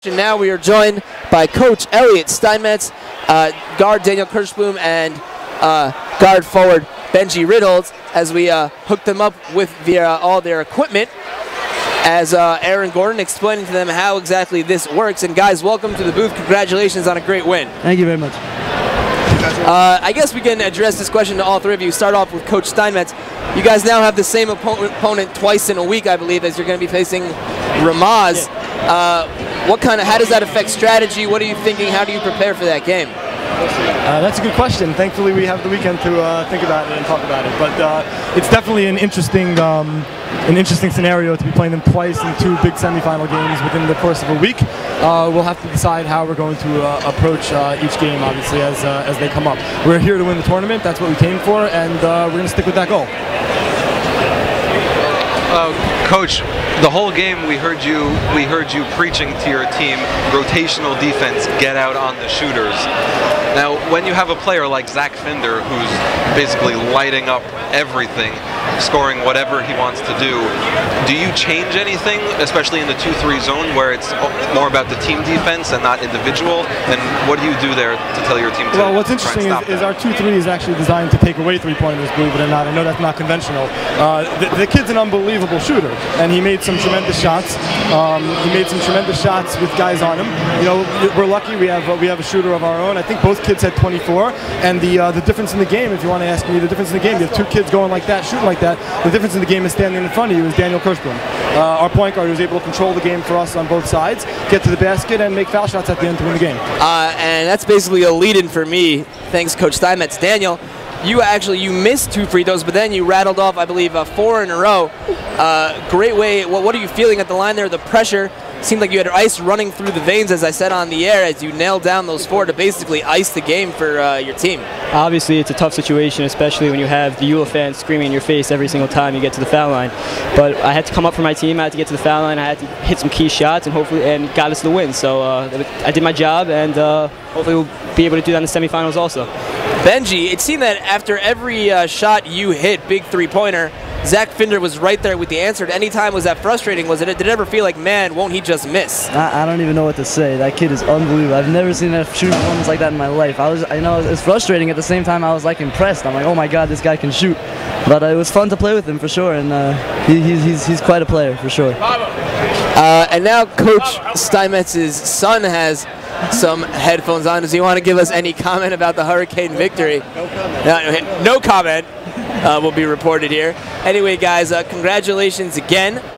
And now we are joined by Coach Elliot Steinmetz, guard Daniel Kirschblum, and guard forward Benji Ritholtz as we hook them up with all their equipment, as Aaron Gordon explaining to them how exactly this works. And guys, welcome to the booth. Congratulations on a great win. Thank you very much. I guess we can address this question to all three of you. Start off with Coach Steinmetz. You guys now have the same opponent twice in a week, I believe, as you're going to be facing Ramaz. How does that affect strategy? What are you thinking? How do you prepare for that game? That's a good question. Thankfully, we have the weekend to think about it and talk about it. But it's definitely an interesting scenario to be playing them twice in two big semifinal games within the course of a week. We'll have to decide how we're going to approach each game, obviously, as they come up. We're here to win the tournament. That's what we came for, and we're going to stick with that goal. Coach, the whole game we heard you preaching to your team, rotational defense, get out on the shooters. Now, when you have a player like Zach Finder, who's basically lighting up everything, scoring whatever he wants to do you change anything, especially in the 2-3 zone where it's more about the team defense and not individual? And what do you do there to tell your team to Well, what's interesting is our 2-3 is actually designed to take away three-pointers, believe it or not. I know that's not conventional. The kid's an unbelievable shooter, and he made some tremendous shots. He made some tremendous shots with guys on him. You know, we're lucky we have a shooter of our own. I think both kids had 24, and the difference in the game, if you want to ask me, the difference in the game, you have two kids going like that, shooting like that. The difference in the game is standing in front of you is Daniel Kirschblum. Our point guard was able to control the game for us on both sides, get to the basket, and make foul shots at the end to win the game. And that's basically a lead-in for me. Thanks, Coach Steinmetz. Daniel, you missed 2 free throws, but then you rattled off, I believe, 4 in a row. Great way. What are you feeling at the line there? The pressure seemed like you had ice running through the veins, as I said on the air, as you nailed down those 4 to basically ice the game for your team. Obviously, it's a tough situation, especially when you have the YULA fans screaming in your face every single time you get to the foul line. But I had to come up for my team. I had to get to the foul line. I had to hit some key shots, and hopefully, got us the win. So I did my job, and hopefully we'll be able to do that in the semifinals also. Benji, it seemed that after every shot you hit, big three-pointer, Zach Finder was right there with the answer. At any time, was that frustrating? Did it ever feel like, man, won't he just miss? I don't even know what to say. That kid is unbelievable. I've never seen a shooting performance like that in my life. I know it's frustrating. At the same time, I was like impressed. I'm like, oh my God, this guy can shoot. But it was fun to play with him for sure, and he's quite a player for sure. And now Coach Steinmetz's son has some headphones on. Does he want to give us any comment about the Hurricane victory? No comment. No comment will be reported here. Anyway, guys, congratulations again.